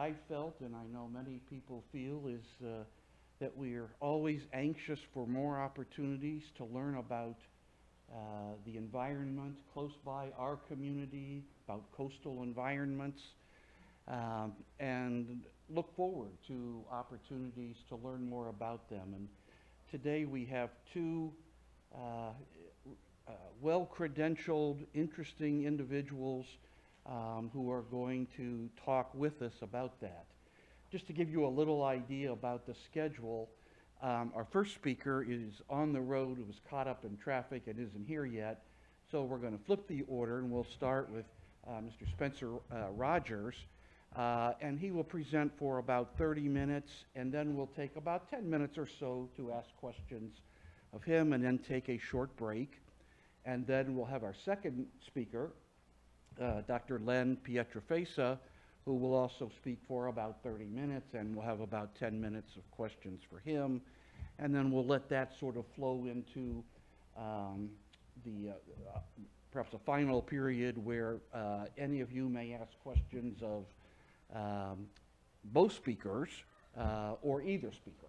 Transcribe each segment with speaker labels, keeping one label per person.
Speaker 1: I felt, and I know many people feel, is that we are always anxious for more opportunities to learn about the environment close by our community, about coastal environments, and look forward to opportunities to learn more about them. And today we have two well-credentialed, interesting individuals who are going to talk with us about that. Just to give you a little idea about the schedule, our first speaker is on the road, who was caught up in traffic and isn't here yet. So we're going to flip the order, and we'll start with Mr. Spencer Rogers. And he will present for about 30 minutes, and then we'll take about 10 minutes or so to ask questions of him, and then take a short break. And then we'll have our second speaker, Dr. Len Pietrafesa, who will also speak for about 30 minutes, and we'll have about 10 minutes of questions for him. And then we'll let that sort of flow into perhaps a final period where any of you may ask questions of both speakers or either speaker.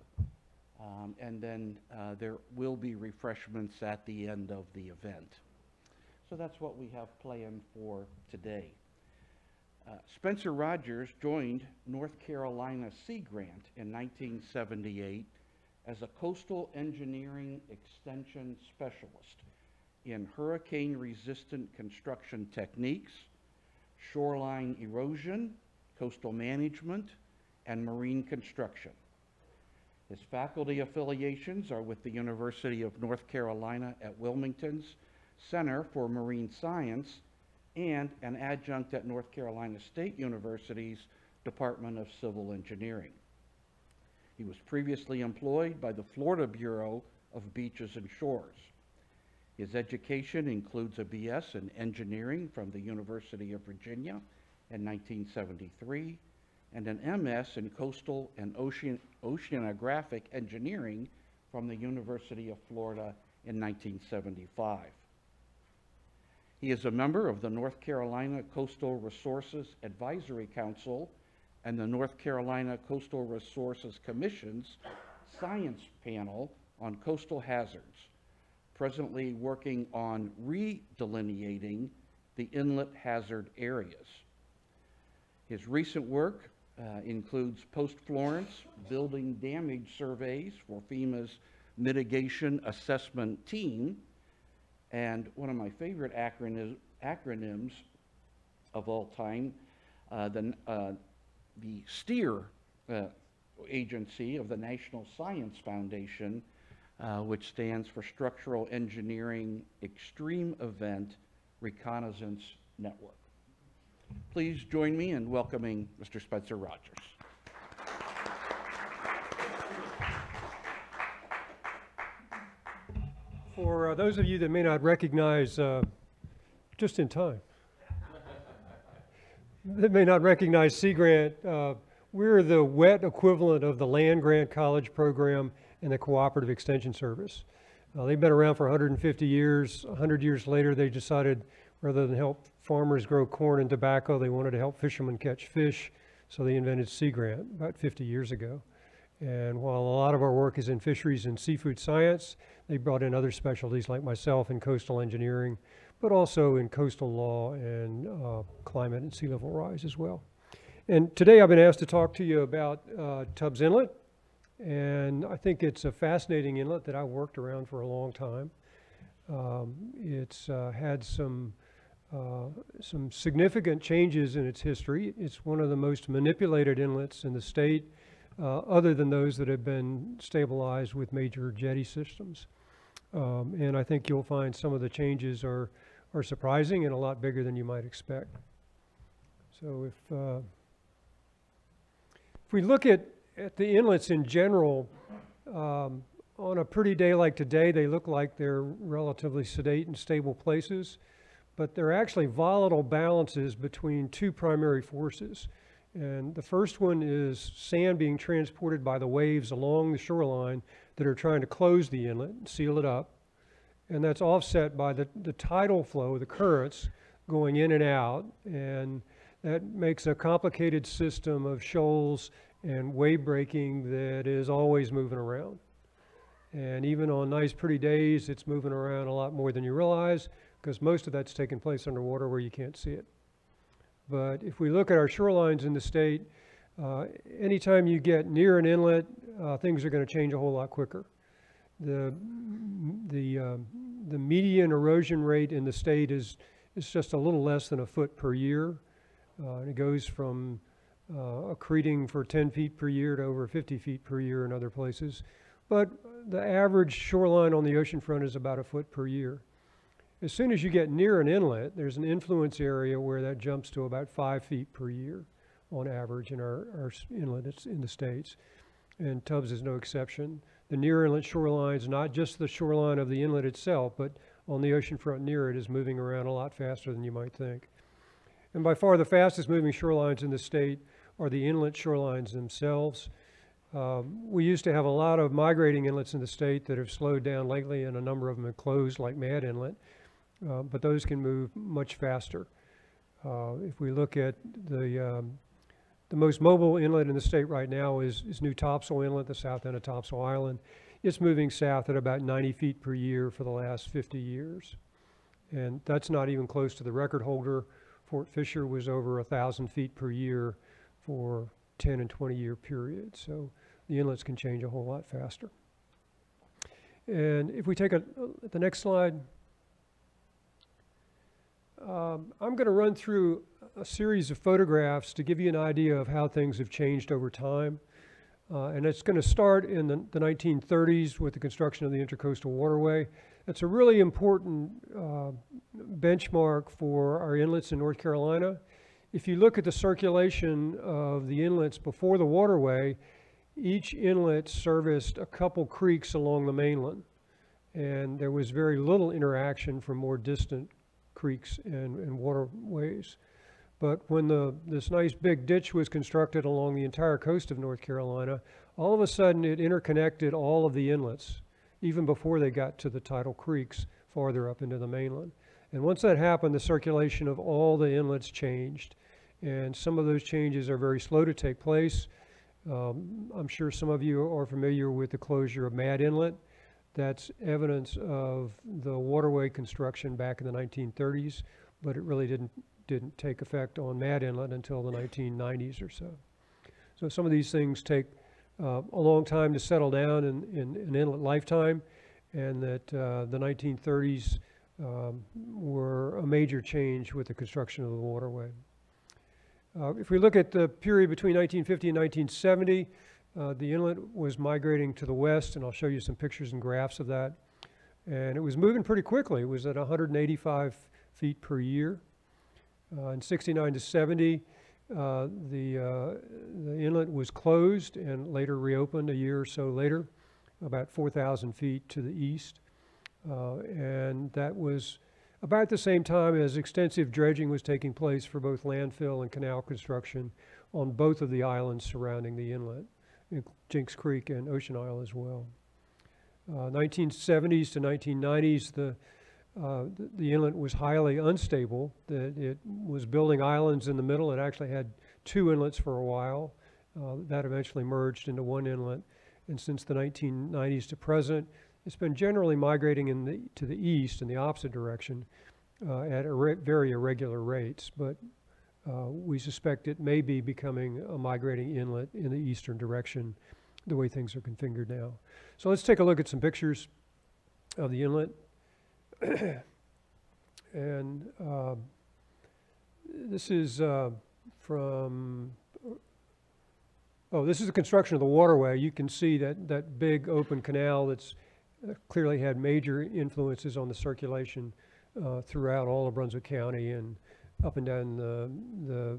Speaker 1: And then there will be refreshments at the end of the event. So that's what we have planned for today. Spencer Rogers joined North Carolina Sea Grant in 1978 as a coastal engineering extension specialist in hurricane-resistant construction techniques, shoreline erosion, coastal management, and marine construction. His faculty affiliations are with the University of North Carolina at Wilmington's Center for Marine Science and an adjunct at North Carolina State University's Department of Civil Engineering. He was previously employed by the Florida Bureau of Beaches and Shores. His education includes a BS in engineering from the University of Virginia in 1973 and an MS in coastal and oceanographic engineering from the University of Florida in 1975. He is a member of the North Carolina Coastal Resources Advisory Council and the North Carolina Coastal Resources Commission's Science Panel on Coastal Hazards, presently working on redelineating the inlet hazard areas. His recent work includes post-Florence building damage surveys for FEMA's Mitigation Assessment Team, and one of my favorite acronyms of all time, the STEER agency of the National Science Foundation, which stands for Structural Engineering Extreme Event Reconnaissance Network. Please join me in welcoming Mr. Spencer Rogers.
Speaker 2: For those of you that may not recognize, just in time, that may not recognize Sea Grant, we're the wet equivalent of the Land Grant College program and the Cooperative Extension Service. They've been around for 150 years. 100 years later, they decided rather than help farmers grow corn and tobacco, they wanted to help fishermen catch fish, so they invented Sea Grant about 50 years ago. And while a lot of our work is in fisheries and seafood science, they brought in other specialties like myself in coastal engineering, but also in coastal law and climate and sea level rise as well. And today I've been asked to talk to you about Tubbs Inlet, and I think it's a fascinating inlet that I worked around for a long time. It's had some significant changes in its history. It's one of the most manipulated inlets in the state, other than those that have been stabilized with major jetty systems. And I think you'll find some of the changes are surprising and a lot bigger than you might expect. So if we look at the inlets in general, on a pretty day like today, they look like they're relatively sedate and stable places, but they're actually volatile balances between two primary forces. And the first one is sand being transported by the waves along the shoreline that are trying to close the inlet and seal it up. And that's offset by the tidal flow, the currents going in and out. And That makes a complicated system of shoals and wave breaking that is always moving around. And even on nice, pretty days, it's moving around a lot more than you realize, because most of that's taking place underwater where you can't see it. But if we look at our shorelines in the state, anytime you get near an inlet, things are going to change a whole lot quicker. The median erosion rate in the state is just a little less than a foot per year. And it goes from accreting for 10 feet per year to over 50 feet per year in other places. But the average shoreline on the oceanfront is about a foot per year. As soon as you get near an inlet, there's an influence area where that jumps to about 5 feet per year on average in our inlets in the States. And Tubbs is no exception. The near inlet shorelines, not just the shoreline of the inlet itself, but on the oceanfront near it, is moving around a lot faster than you might think. And by far the fastest moving shorelines in the state are the inlet shorelines themselves. We used to have a lot of migrating inlets in the state that have slowed down lately, and a number of them have closed, like Mad Inlet, but those can move much faster. If we look at the most mobile inlet in the state right now is New Topsail Inlet, the south end of Topsail Island. It's moving south at about 90 feet per year for the last 50 years. And that's not even close to the record holder. Fort Fisher was over 1,000 feet per year for 10 and 20 year periods. So the inlets can change a whole lot faster. And if we take the next slide, I'm going to run through a series of photographs to give you an idea of how things have changed over time. And it's going to start in the 1930s with the construction of the Intracoastal Waterway. It's a really important benchmark for our inlets in North Carolina. If you look at the circulation of the inlets before the waterway, each inlet serviced a couple creeks along the mainland. And there was very little interaction from more distant creeks and waterways. But when this nice big ditch was constructed along the entire coast of North Carolina, all of a sudden it interconnected all of the inlets, even before they got to the tidal creeks farther up into the mainland. And once that happened, the circulation of all the inlets changed. And some of those changes are very slow to take place. I'm sure some of you are familiar with the closure of Mad Inlet. That's evidence of the waterway construction back in the 1930s, but it really didn't take effect on Mad Inlet until the 1990s or so. So some of these things take a long time to settle down in an inlet lifetime, and that the 1930s were a major change with the construction of the waterway. If we look at the period between 1950 and 1970, the inlet was migrating to the west, and I'll show you some pictures and graphs of that. And it was moving pretty quickly. It was at 185 feet per year. In 69 to 70, the inlet was closed and later reopened a year or so later, about 4,000 feet to the east. And that was about the same time as extensive dredging was taking place for both landfill and canal construction on both of the islands surrounding the inlet, Jinks Creek and Ocean Isle as well. 1970s to 1990s, the inlet was highly unstable. That it was building islands in the middle. It actually had 2 inlets for a while. That eventually merged into 1 inlet. And since the 1990s to present, it's been generally migrating to the east in the opposite direction at very irregular rates. But we suspect it may be becoming a migrating inlet in the eastern direction the way things are configured now. So let's take a look at some pictures of the inlet. And this is this is the construction of the waterway. You can see that big open canal that's clearly had major influences on the circulation throughout all of Brunswick County and up and down the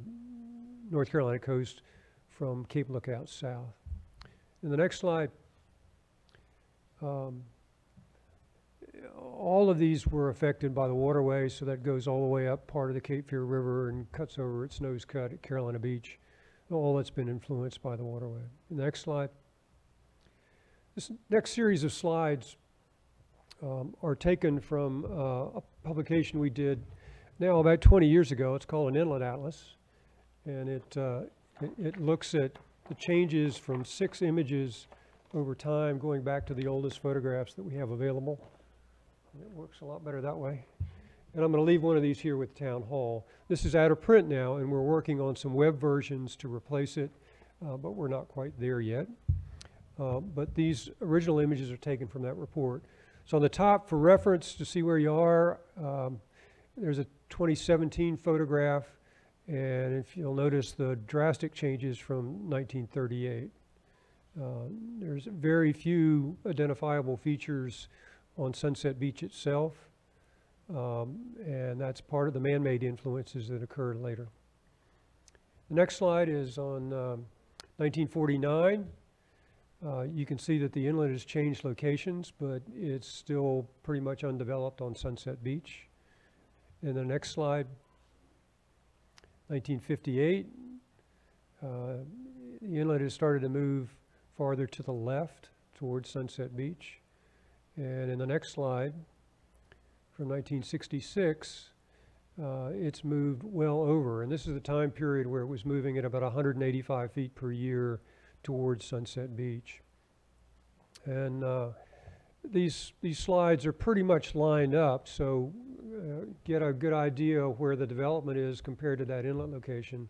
Speaker 2: North Carolina coast from Cape Lookout south. In the next slide, all of these were affected by the waterway, so that goes all the way up part of the Cape Fear River and cuts over its nose cut at Carolina Beach. All that's been influenced by the waterway. The next slide. This next series of slides are taken from a publication we did now about 20 years ago. It's called an Inlet Atlas. And it looks at the changes from 6 images over time, going back to the oldest photographs that we have available. And it works a lot better that way. And I'm going to leave one of these here with Town Hall. This is out of print now, and we're working on some web versions to replace it, but we're not quite there yet. But these original images are taken from that report. So on the top, for reference to see where you are, there's a 2017 photograph, and if you'll notice the drastic changes from 1938. There's very few identifiable features on Sunset Beach itself, and that's part of the man-made influences that occurred later. The next slide is on 1949. You can see that the inlet has changed locations, but it's still pretty much undeveloped on Sunset Beach. And the next slide, 1958, the inlet has started to move farther to the left towards Sunset Beach. And in the next slide, from 1966, it's moved well over. And this is the time period where it was moving at about 185 feet per year towards Sunset Beach. And these slides are pretty much lined up, so get a good idea of where the development is compared to that inlet location.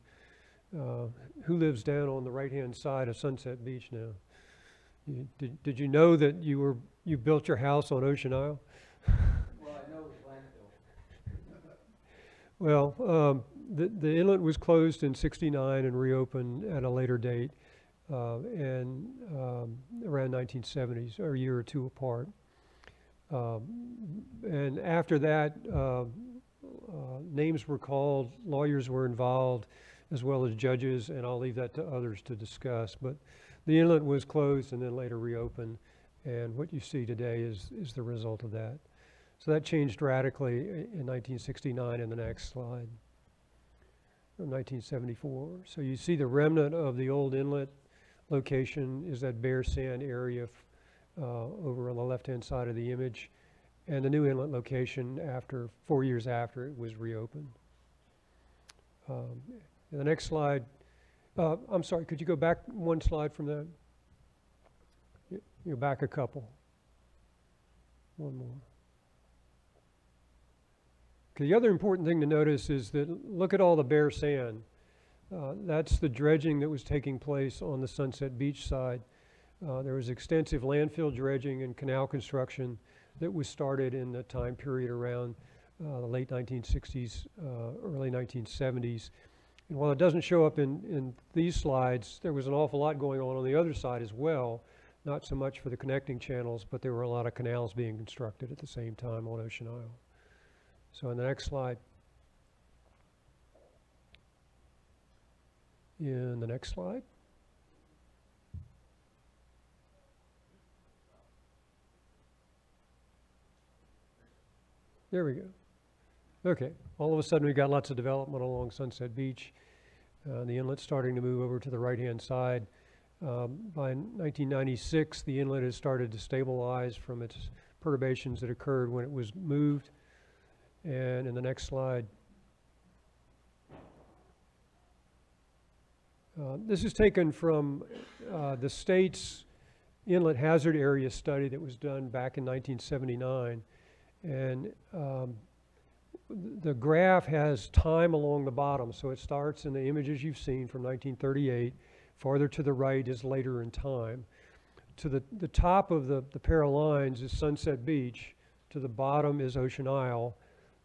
Speaker 2: Who lives down on the right-hand side of Sunset Beach now? Did you know that you built your house on Ocean Isle?
Speaker 3: Well, I know it was landfill.
Speaker 2: Well, the inlet was closed in '69 and reopened at a later date, and around 1970s, or a year or two apart. And after that, names were called, lawyers were involved, as well as judges, and I'll leave that to others to discuss. But the inlet was closed and then later reopened, and what you see today is the result of that. So that changed radically in 1969 in the next slide, or 1974. So you see the remnant of the old inlet location is that bare sand area over on the left-hand side of the image, and the new inlet location 4 years after it was reopened. And the next slide, I'm sorry, could you go back one slide from that? You're back a couple. One more. Okay, the other important thing to notice is that look at all the bare sand. That's the dredging that was taking place on the Sunset Beach side. There was extensive landfill dredging and canal construction that was started in the time period around the late 1960s, early 1970s. And while it doesn't show up in these slides, there was an awful lot going on the other side as well, not so much for the connecting channels, but there were a lot of canals being constructed at the same time on Ocean Isle. So in the next slide. In the next slide. There we go. Okay, all of a sudden we got lots of development along Sunset Beach. The inlet's starting to move over to the right-hand side. By 1996, the inlet has started to stabilize from its perturbations that occurred when it was moved. And in the next slide, this is taken from the state's inlet hazard area study that was done back in 1979. And the graph has time along the bottom, so it starts in the images you've seen from 1938. Farther to the right is later in time. To the top of the pair of lines is Sunset Beach. To the bottom is Ocean Isle.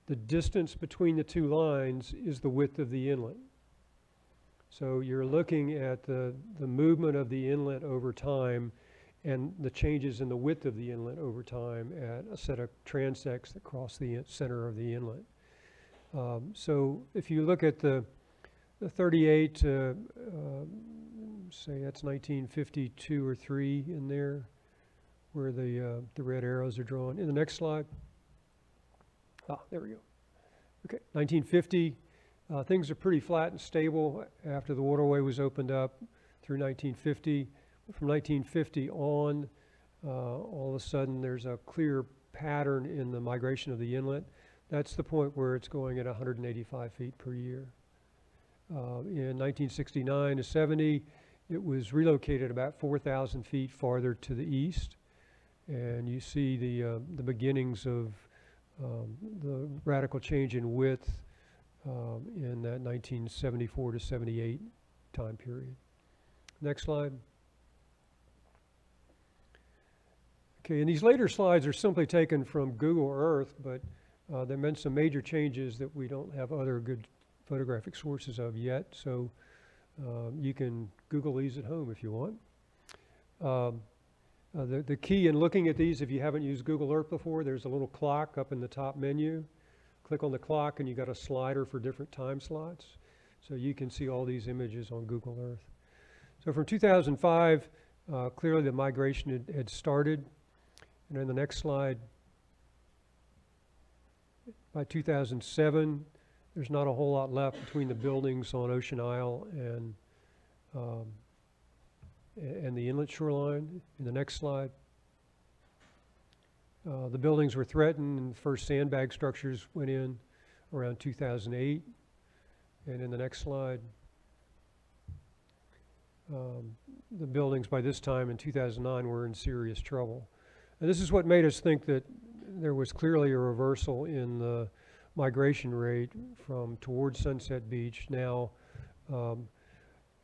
Speaker 2: The distance between the two lines is the width of the inlet. So you're looking at the movement of the inlet over time and the changes in the width of the inlet over time at a set of transects that cross the center of the inlet. So if you look at the 38, say that's 1952 or 3 in there, where the red arrows are drawn. In the next slide. There we go. Okay, 1950, things are pretty flat and stable after the waterway was opened up through 1950. From 1950 on, all of a sudden there's a clear pattern in the migration of the inlet. That's the point where it's going at 185 feet per year. In 1969 to 70, it was relocated about 4,000 feet farther to the east. And you see the beginnings of the radical change in width in that 1974 to 78 time period. Next slide. Okay, and these later slides are simply taken from Google Earth, but there have been some major changes that we don't have other good photographic sources of yet, so you can Google these at home if you want. The key in looking at these, if you haven't used Google Earth before, there's a little clock up in the top menu. Click on the clock and you got a slider for different time slots. So you can see all these images on Google Earth. So from 2005, clearly the migration had started. And in the next slide, by 2007, there's not a whole lot left between the buildings on Ocean Isle and the inlet shoreline. In the next slide, the buildings were threatened and the first sandbag structures went in around 2008. And in the next slide, the buildings by this time in 2009 were in serious trouble. And this is what made us think that there was clearly a reversal in the migration rate from towards Sunset Beach. Now,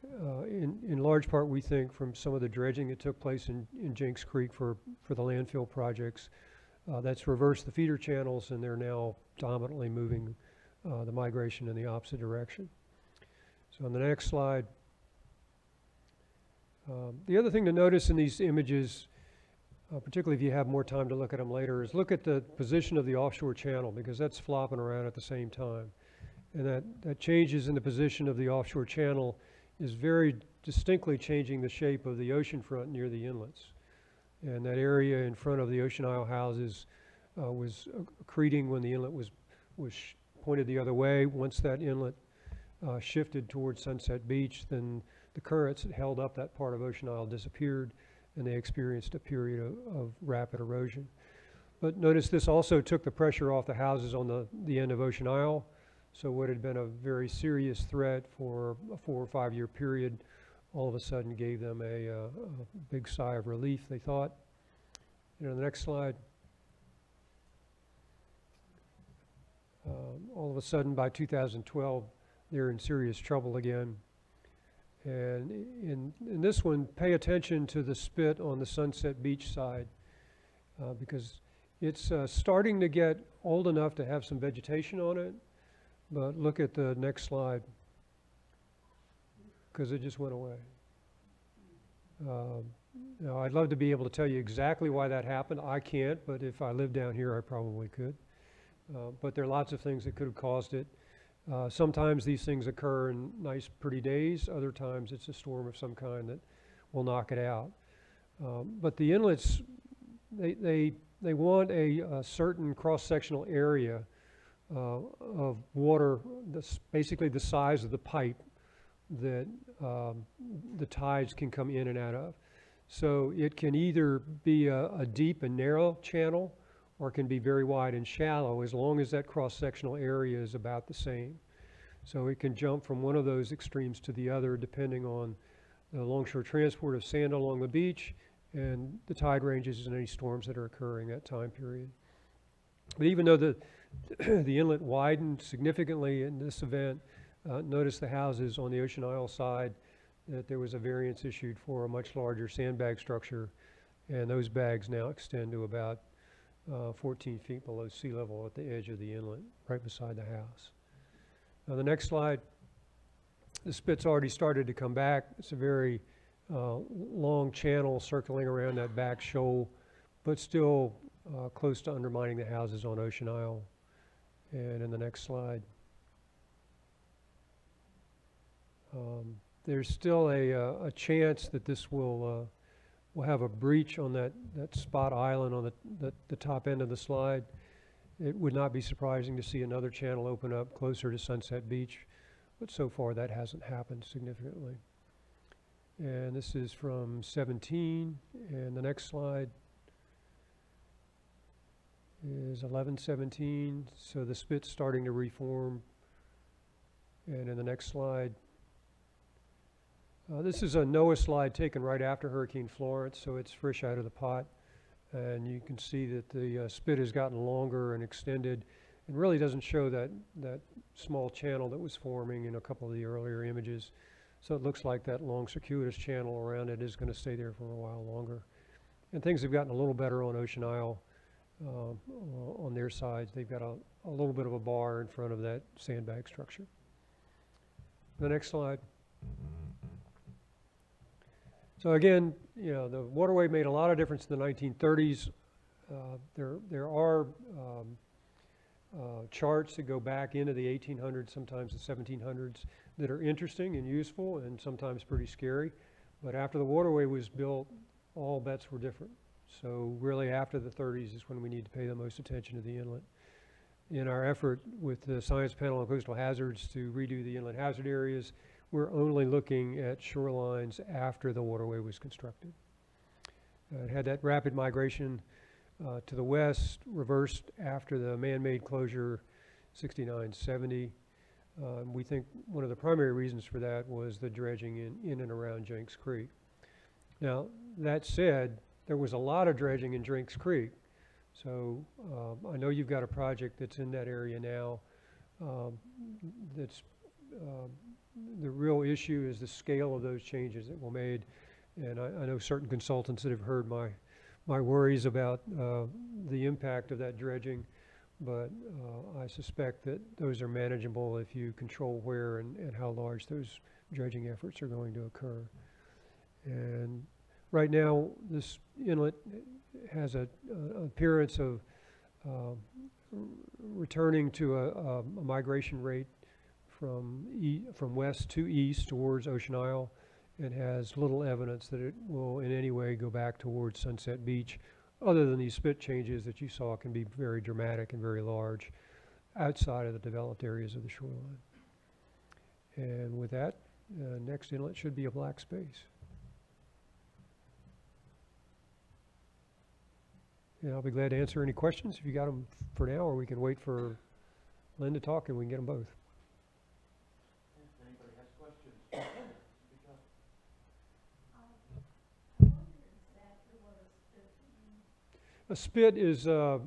Speaker 2: in large part, we think from some of the dredging that took place in Jinks Creek for the landfill projects, that's reversed the feeder channels, and they're now dominantly moving the migration in the opposite direction. So on the next slide, the other thing to notice in these images, particularly if you have more time to look at them later, is look at the position of the offshore channel, because that's flopping around at the same time. And that changes in the position of the offshore channel is very distinctly changing the shape of the ocean front near the inlets. And that area in front of the Ocean Isle houses was accreting when the inlet was pointed the other way. Once that inlet shifted towards Sunset Beach, then the currents that held up that part of Ocean Isle disappeared, and they experienced a period of rapid erosion. But notice this also took the pressure off the houses on the end of Ocean Isle. So what had been a very serious threat for a 4 or 5 year period all of a sudden gave them a big sigh of relief, they thought. You know, the next slide. All of a sudden by 2012, they're in serious trouble again. And in this one, pay attention to the spit on the Sunset Beach side because it's starting to get old enough to have some vegetation on it. But look at the next slide, because it just went away. Now, I'd love to be able to tell you exactly why that happened. I can't, but if I lived down here, I probably could. But there are lots of things that could have caused it. Sometimes these things occur in nice, pretty days. Other times it's a storm of some kind that will knock it out. But the inlets, they want a certain cross-sectional area of water that's basically the size of the pipe that the tides can come in and out of. So it can either be a deep and narrow channel, or it can be very wide and shallow, as long as that cross-sectional area is about the same. So it can jump from one of those extremes to the other depending on the longshore transport of sand along the beach and the tide ranges and any storms that are occurring that time period. But even though the inlet widened significantly in this event, notice the houses on the Ocean Isle side, that there was a variance issued for a much larger sandbag structure, and those bags now extend to about 14 feet below sea level at the edge of the inlet, right beside the house. Now the next slide, the spit's already started to come back. It's a very long channel circling around that back shoal, but still close to undermining the houses on Ocean Isle. And in the next slide, there's still a chance that this will have a breach on that spot island on the top end of the slide. It would not be surprising to see another channel open up closer to Sunset Beach, but so far that hasn't happened significantly. And this is from 17, and the next slide is 11-17. So the spit's starting to reform And in the next slide, this is a NOAA slide taken right after Hurricane Florence, so it's fresh out of the pot. And you can see that the spit has gotten longer and extended, and really doesn't show that small channel that was forming in a couple of the earlier images. So it looks like that long circuitous channel around it is going to stay there for a while longer. And things have gotten a little better on Ocean Isle on their sides. They've got a little bit of a bar in front of that sandbag structure. The next slide. So again, you know, the waterway made a lot of difference in the 1930s. There are charts that go back into the 1800s, sometimes the 1700s, that are interesting and useful and sometimes pretty scary. But after the waterway was built, all bets were different. So really after the 30s is when we need to pay the most attention to the inlet. In our effort with the Science Panel on Coastal Hazards to redo the inlet hazard areas, we're only looking at shorelines after the waterway was constructed. It had that rapid migration to the west, reversed after the man-made closure 69, 70. We think one of the primary reasons for that was the dredging in and around Jenks Creek. Now, that said, there was a lot of dredging in Jenks Creek. So I know you've got a project that's in that area now. The real issue is the scale of those changes that were made. And I know certain consultants that have heard my worries about the impact of that dredging, but I suspect that those are manageable if you control where and how large those dredging efforts are going to occur. And right now, this inlet has an appearance of returning to a migration rate from west to east towards Ocean Isle, and has little evidence that it will in any way go back towards Sunset Beach, other than these spit changes that you saw can be very dramatic and very large outside of the developed areas of the shoreline. And with that, next inlet should be a black space. And I'll be glad to answer any questions if you got them for now, or we can wait for Lynn to talk and we can get them both.
Speaker 1: If anybody has questions.
Speaker 2: A spit is a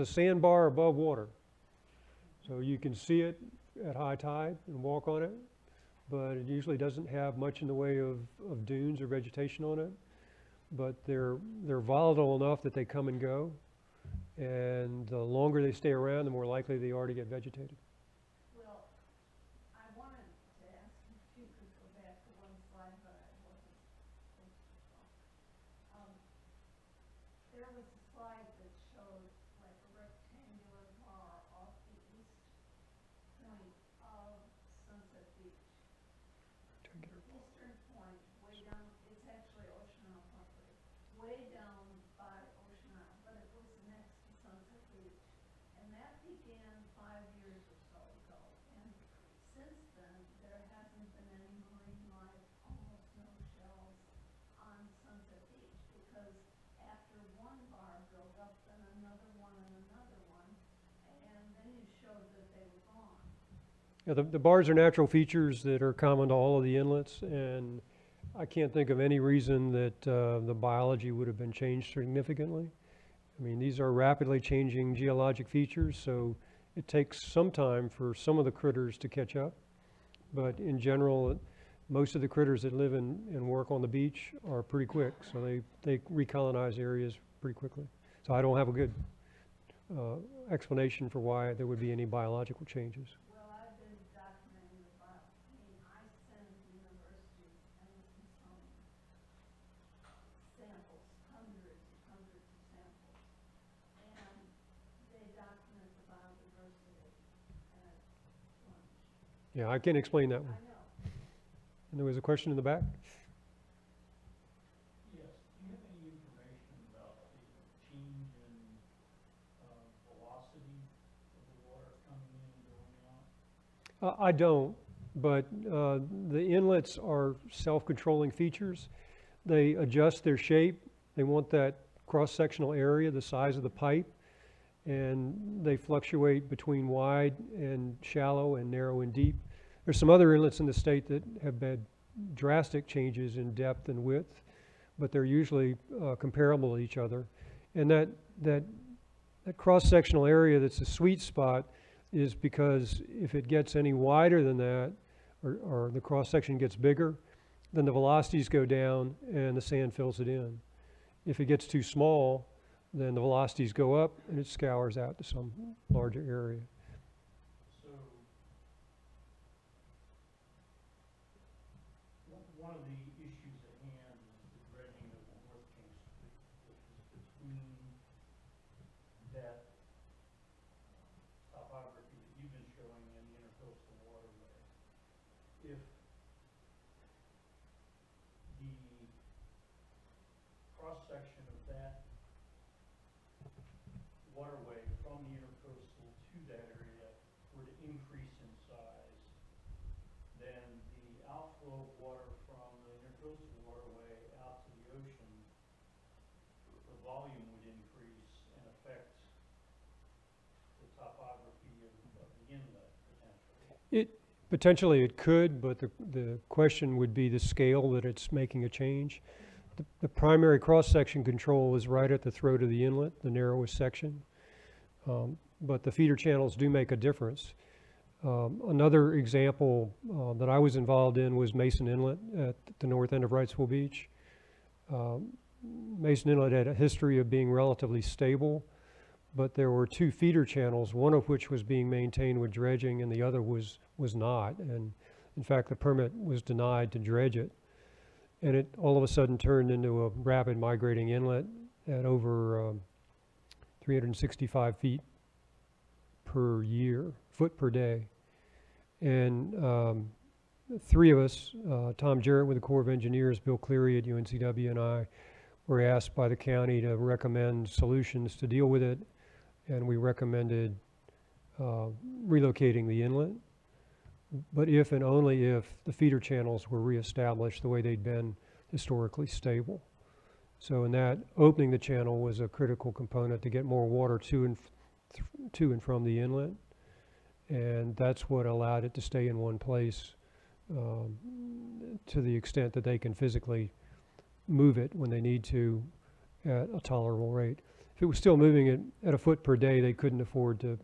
Speaker 2: sandbar above water. So you can see it at high tide and walk on it, but it usually doesn't have much in the way of dunes or vegetation on it. But they're volatile enough that they come and go, and the longer they stay around, the more likely they are to get vegetated.
Speaker 4: Well, I wanted to ask if you could go back to one slide, but I wasn't supposed to. There was a slide that showed like a rectangular bar off the east point of Sunset Beach. The eastern point, way down, it's actually Ocean Isle property, way down by Ocean Isle, but it was next to Sunset Beach. And that began 5 years or so ago. And since then, there hasn't been any marine life, almost no shells on Sunset Beach, because after one bar broke up, then another one, and then you showed that they were gone.
Speaker 2: Yeah, the bars are natural features that are common to all of the inlets, and I can't think of any reason that the biology would have been changed significantly. I mean, these are rapidly changing geologic features, so it takes some time for some of the critters to catch up. But in general, most of the critters that live and work on the beach are pretty quick, so they recolonize areas pretty quickly. So I don't have a good explanation for why there would be any biological changes.
Speaker 4: Well, I've been documenting the I send universities and some samples, hundreds of samples, and they document the biodiversity at lunch.
Speaker 2: Yeah, I can't explain that one.
Speaker 4: I know.
Speaker 2: And there was a question in the back?
Speaker 5: Yes, do you have any information about the change in velocity of the water coming in and going out?
Speaker 2: I don't, but the inlets are self-controlling features. They adjust their shape. They want that cross-sectional area, the size of the pipe, and they fluctuate between wide and shallow and narrow and deep. There's some other inlets in the state that have had drastic changes in depth and width, but they're usually comparable to each other. And that cross-sectional area that's a sweet spot is because if it gets any wider than that, or the cross-section gets bigger, then the velocities go down and the sand fills it in. If it gets too small, then the velocities go up and it scours out to some larger area.
Speaker 5: So, one of the issues at hand is the dredging of North King Street, which is between that topography that you've been showing and the intercoastal waterway. If the cross-section of that waterway from the intercoastal to that area were to increase in size, then the outflow of water from the intercoastal waterway out to the ocean, the volume would increase and affect the topography of the inlet potentially.
Speaker 2: Potentially it could, but the question would be the scale that it's making a change. The primary cross-section control is right at the throat of the inlet, the narrowest section. But the feeder channels do make a difference. Another example that I was involved in was Mason Inlet at the north end of Wrightsville Beach. Mason Inlet had a history of being relatively stable, but there were two feeder channels, one of which was being maintained with dredging and the other was not. And in fact, the permit was denied to dredge it. And it all of a sudden turned into a rapid migrating inlet at over 365 feet per year, foot per day. And three of us, Tom Jarrett with the Corps of Engineers, Bill Cleary at UNCW, and I were asked by the county to recommend solutions to deal with it. And we recommended relocating the inlet, but if and only if the feeder channels were reestablished the way they'd been historically stable. So in that, opening the channel was a critical component to get more water to and from the inlet, and that's what allowed it to stay in one place to the extent that they can physically move it when they need to at a tolerable rate. If it was still moving it at a foot per day, they couldn't afford to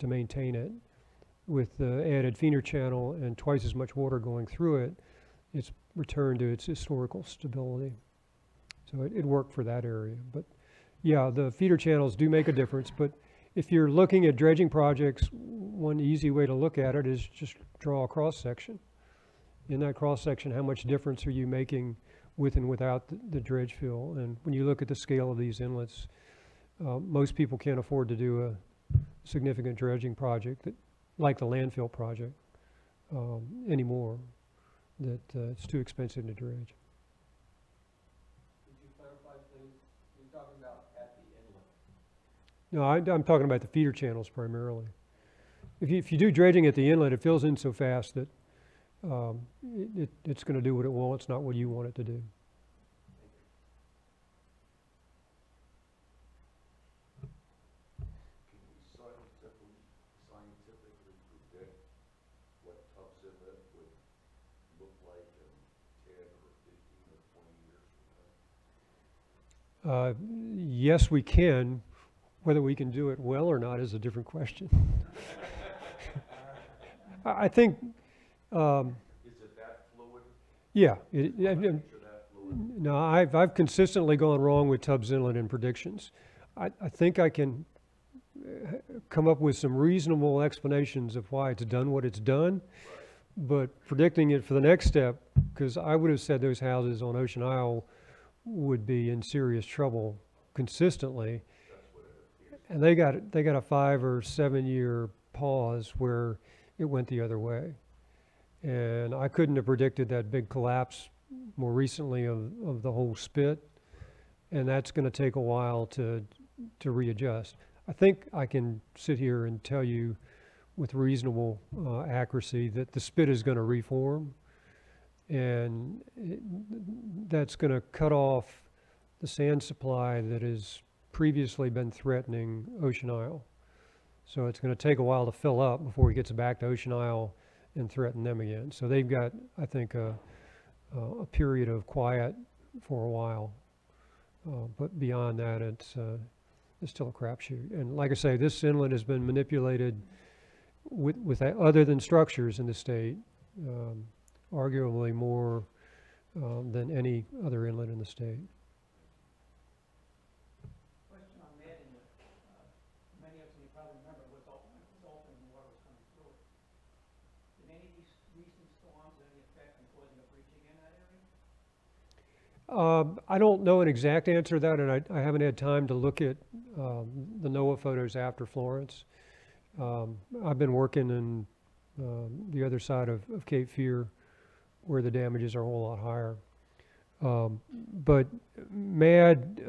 Speaker 2: maintain it. With the added feeder channel and twice as much water going through it, it's returned to its historical stability. So it worked for that area. But yeah, the feeder channels do make a difference. But if you're looking at dredging projects, one easy way to look at it is just draw a cross section. In that cross section, how much difference are you making with and without the dredge fill? And when you look at the scale of these inlets, most people can't afford to do a significant dredging project like the landfill project anymore, that it's too expensive to dredge.
Speaker 3: Could you clarify, please? You're talking about at the inlet.
Speaker 2: No, I'm talking about the feeder channels primarily. If you do dredging at the inlet, it fills in so fast that it's going to do what it wants, not what you want it to do.
Speaker 6: Scientifically predict what Tubbs Inlet would look like in 10 or 15 or 20 years from now?
Speaker 2: Yes, we can. Whether we can do it well or not is a different question. I think.
Speaker 6: Is it that fluid?
Speaker 2: Yeah. No, I've consistently gone wrong with Tubbs Inlet in predictions. I think I can come up with some reasonable explanations of why it's done what it's done, but predicting it for the next step, because I would have said those houses on Ocean Isle would be in serious trouble consistently, and they got a 5 or 7 year pause where it went the other way, and I couldn't have predicted that big collapse more recently of the whole spit, and that's going to take a while to readjust. I think I can sit here and tell you with reasonable accuracy that the spit is going to reform, and that's going to cut off the sand supply that has previously been threatening Ocean Isle. So it's going to take a while to fill up before it gets back to Ocean Isle and threaten them again. So they've got, I think, a period of quiet for a while. But beyond that, it's still a crapshoot. And like I say, this inlet has been manipulated with other than structures in the state, arguably more than any other inlet in the state.
Speaker 3: Question on that, and many of you probably remember was open when the water was coming through it. Did any of these recent storms have any effect on causing a breach again in that area?
Speaker 2: I don't know an exact answer to that, and I haven't had time to look at the NOAA photos after Florence. I've been working in the other side of Cape Fear, where the damages are a whole lot higher. But MAD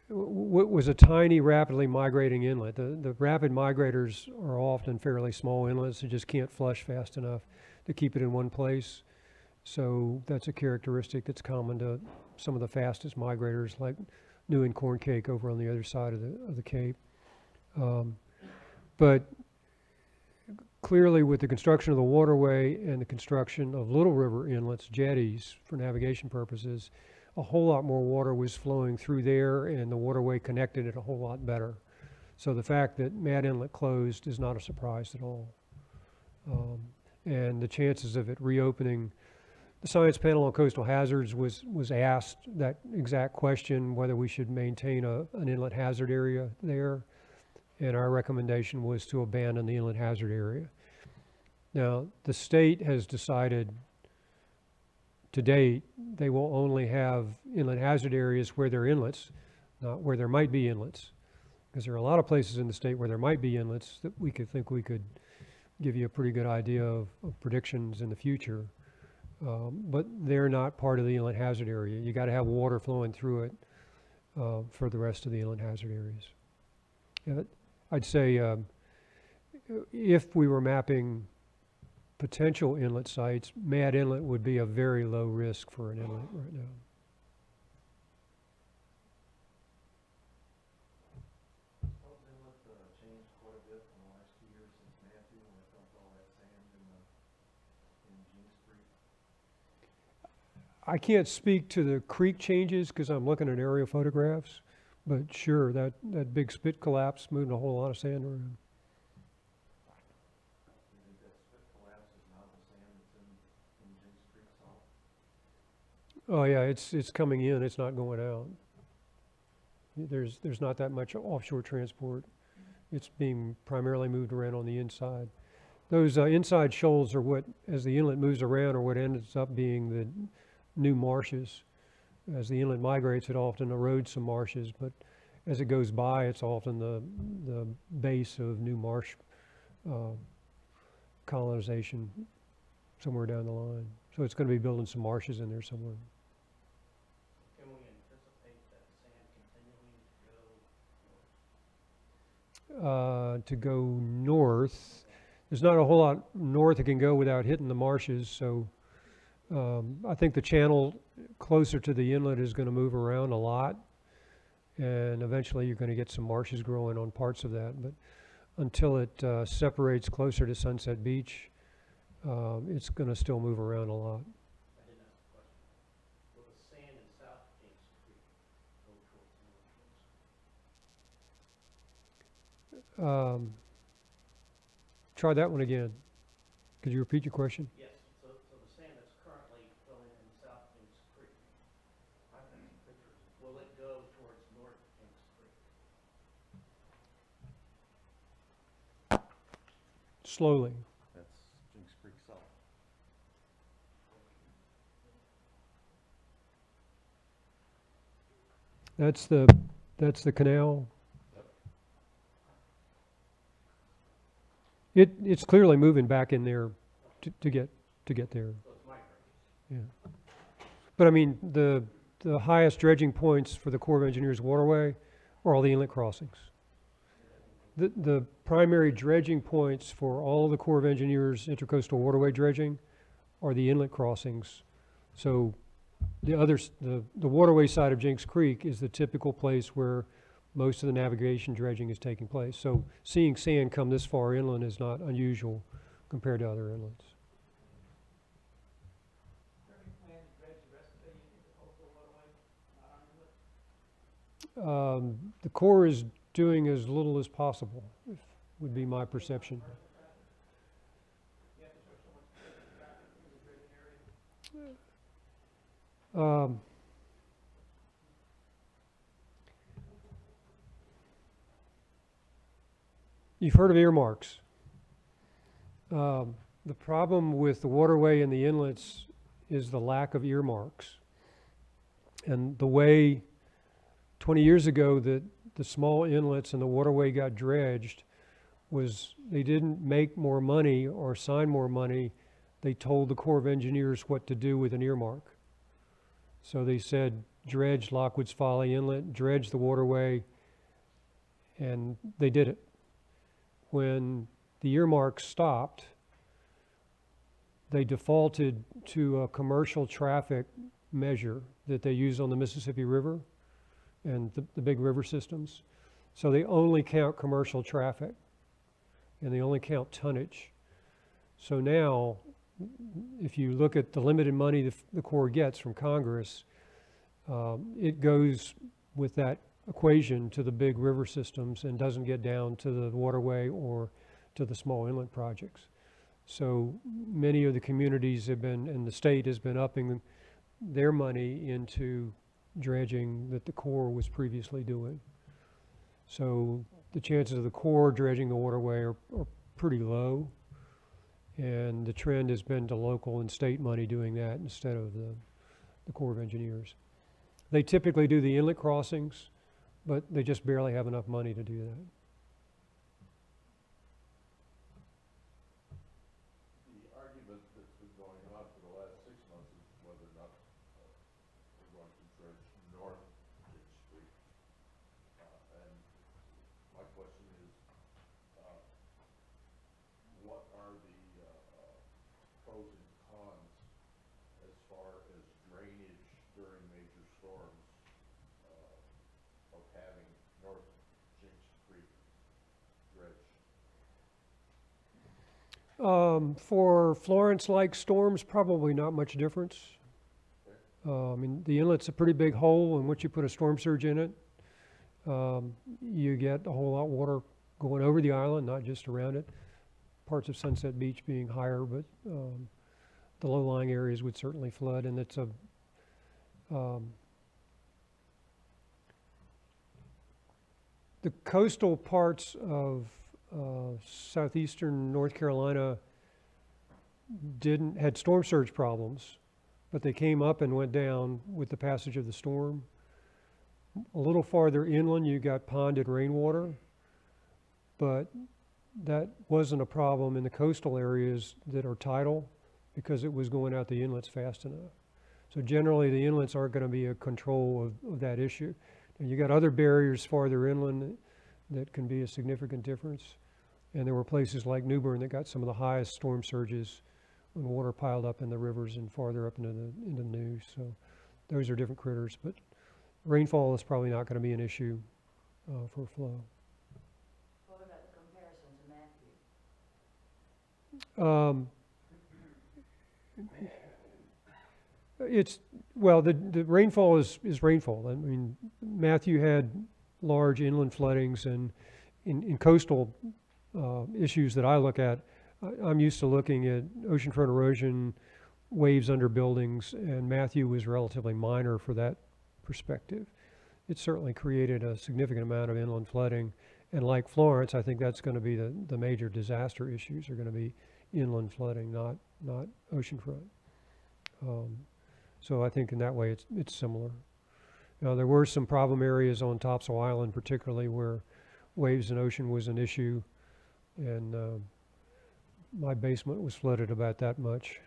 Speaker 2: was a tiny, rapidly migrating inlet. The rapid migrators are often fairly small inlets that just can't flush fast enough to keep it in one place. So that's a characteristic that's common to some of the fastest migrators, like New and Corn Cake over on the other side of the Cape. But clearly, with the construction of the waterway and the construction of Little River inlets, jetties for navigation purposes, a whole lot more water was flowing through there, and the waterway connected it a whole lot better. So the fact that Mad Inlet closed is not a surprise at all. And the chances of it reopening, the Science Panel on Coastal Hazards was asked that exact question, whether we should maintain an inlet hazard area there. And our recommendation was to abandon the inlet hazard area. Now, the state has decided to date they will only have inlet hazard areas where there are inlets, not where there might be inlets. Because there are a lot of places in the state where there might be inlets that we could give you a pretty good idea of predictions in the future. But they're not part of the inlet hazard area. You got to have water flowing through it for the rest of the inlet hazard areas. Yeah, I'd say if we were mapping potential inlet sites, Mad Inlet would be a very low risk for an inlet right now.
Speaker 6: Tubbs Inlet changed quite a bit in the last 2 years since Matthew, when it dumped all that sand in James Creek.
Speaker 2: I can't speak to the creek changes because I'm looking at aerial photographs, but sure, that big spit collapse moved a whole lot of sand around.
Speaker 6: You think that spit collapse is now the sand that's in James Creek South?
Speaker 2: Oh yeah, it's coming in, it's not going out. There's not that much offshore transport. It's being primarily moved around on the inside. Those inside shoals are what, as the inlet moves around, are what ends up being the new marshes. As the inlet migrates, it often erodes some marshes, but as it goes by, it's often the base of new marsh colonization somewhere down the line. So it's going to be building some marshes in there somewhere.
Speaker 3: Can we anticipate that sand continuing
Speaker 2: To go north, there's not a whole lot north it can go without hitting the marshes, so I think the channel closer to the inlet is going to move around a lot, and eventually you're going to get some marshes growing on parts of that, but until it separates closer to Sunset Beach, it's going to still move around a lot.
Speaker 3: I didn't ask the question. Will the sand in South James Creek go towards North James?
Speaker 2: Try that one again. Could you repeat your question?
Speaker 3: Yes, so the sand that's currently flowing in South James Creek, I've got some pictures. Will it go towards North James Creek?
Speaker 2: Slowly.
Speaker 6: That's James Creek South.
Speaker 2: That's the canal. It's clearly moving back in there to get there.
Speaker 3: So it's migrating.
Speaker 2: Yeah. But I mean, the highest dredging points for the Corps of Engineers waterway are all the inlet crossings. The primary dredging points for all the Corps of Engineers intercoastal waterway dredging are the inlet crossings. So the waterway side of Jinks Creek is the typical place where most of the navigation dredging is taking place. So seeing sand come this far inland is not unusual compared to other inlets.
Speaker 3: Is there any plan to dredge the rest of the coastal waterway, not on inlet?
Speaker 2: The Corps is doing as little as possible, would be my perception.
Speaker 3: You have to show so much traffic through the dredging area.
Speaker 2: You've heard of earmarks. The problem with the waterway and the inlets is the lack of earmarks. And the way 20 years ago that the small inlets and the waterway got dredged was they didn't make more money or sign more money. They told the Corps of Engineers what to do with an earmark. So they said, dredge Lockwood's Folly Inlet, dredge the waterway, and they did it. When the earmarks stopped, they defaulted to a commercial traffic measure that they use on the Mississippi River and the big river systems. So they only count commercial traffic and they only count tonnage. So now, if you look at the limited money the Corps gets from Congress, it goes with that equation to the big river systems and doesn't get down to the waterway or to the small inlet projects. So many of the communities have been, and the state has been upping their money into dredging that the Corps was previously doing. So the chances of the Corps dredging the waterway are pretty low, and the trend has been to local and state money doing that instead of the Corps of Engineers. They typically do the inlet crossings, but they just barely have enough money to do that.
Speaker 7: The argument that's been going on for the last 6 months is whether or not we're going to dredge north King Street. And my question is, what are the pros and cons as far as drainage during major storms of having North Jinks Creek dredged?
Speaker 2: For Florence-like storms, probably not much difference. I mean, the inlet's a pretty big hole, and once you put a storm surge in it, you get a whole lot of water going over the island, not just around it. Parts of Sunset Beach being higher, but the low-lying areas would certainly flood, and it's a the coastal parts of southeastern North Carolina had storm surge problems, but they came up and went down with the passage of the storm. A little farther inland, you got ponded rainwater, but that wasn't a problem in the coastal areas that are tidal because it was going out the inlets fast enough. So generally, the inlets aren't going to be a control of that issue. And you got other barriers farther inland that can be a significant difference. And there were places like New Bern that got some of the highest storm surges when water piled up in the rivers and farther up into the Neuse. So those are different critters, but rainfall is probably not going to be an issue for flow.
Speaker 8: What about the comparison to
Speaker 2: Matthew? Well, the rainfall is rainfall. I mean, Matthew had large inland floodings, and in coastal issues that I look at, I'm used to looking at oceanfront erosion, waves under buildings, and Matthew was relatively minor for that perspective. It certainly created a significant amount of inland flooding, and like Florence, I think that's going to be the major disaster issues are going to be inland flooding, not oceanfront. So I think in that way it's similar. Now, there were some problem areas on Topsail Island, particularly where waves and ocean was an issue, and my basement was flooded about that much.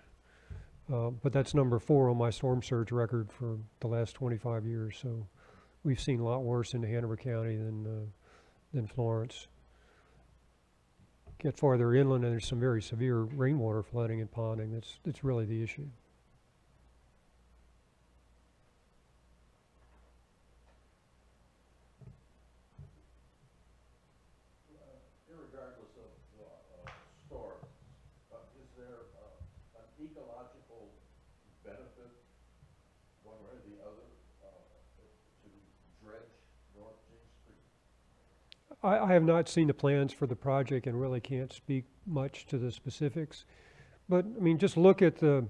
Speaker 2: But that's number 4 on my storm surge record for the last 25 years. So we've seen a lot worse in Hanover County than Florence. Get farther inland, and there's some very severe rainwater flooding and ponding. That's really the issue.
Speaker 7: dredge North James Street?
Speaker 2: I have not seen the plans for the project and really can't speak much to the specifics. But, I mean, just look at the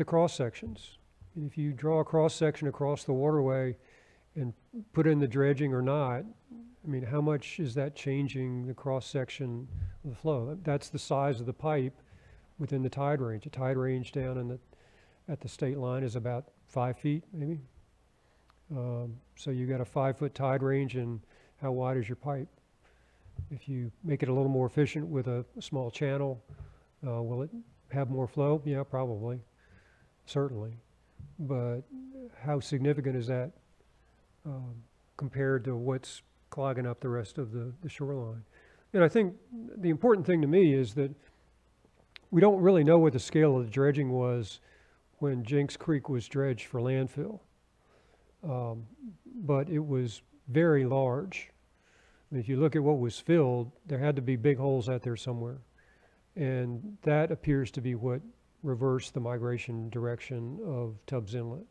Speaker 2: cross sections. If you draw a cross section across the waterway and put in the dredging or not, I mean, how much is that changing the cross section of the flow? That's the size of the pipe within the tide range. The tide range down at the state line is about 5 feet, maybe. So you got a 5-foot tide range, and how wide is your pipe? If you make it a little more efficient with a small channel, will it have more flow? Yeah, probably, certainly. But how significant is that compared to what's clogging up the rest of the shoreline? And I think the important thing to me is that we don't really know what the scale of the dredging was when Jinks Creek was dredged for landfill. But it was very large. I mean, if you look at what was filled, there had to be big holes out there somewhere. And that appears to be what reversed the migration direction of Tubbs Inlet.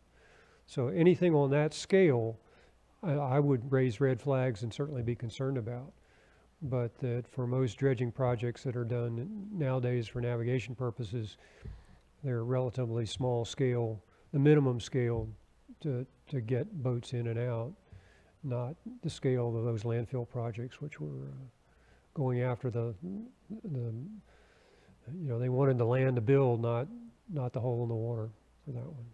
Speaker 2: So anything on that scale, I would raise red flags and certainly be concerned about. But that for most dredging projects that are done nowadays for navigation purposes, they're relatively small scale, the minimum scale to get boats in and out, not the scale of those landfill projects, which were going after they wanted the land to build, not the hole in the water for that one.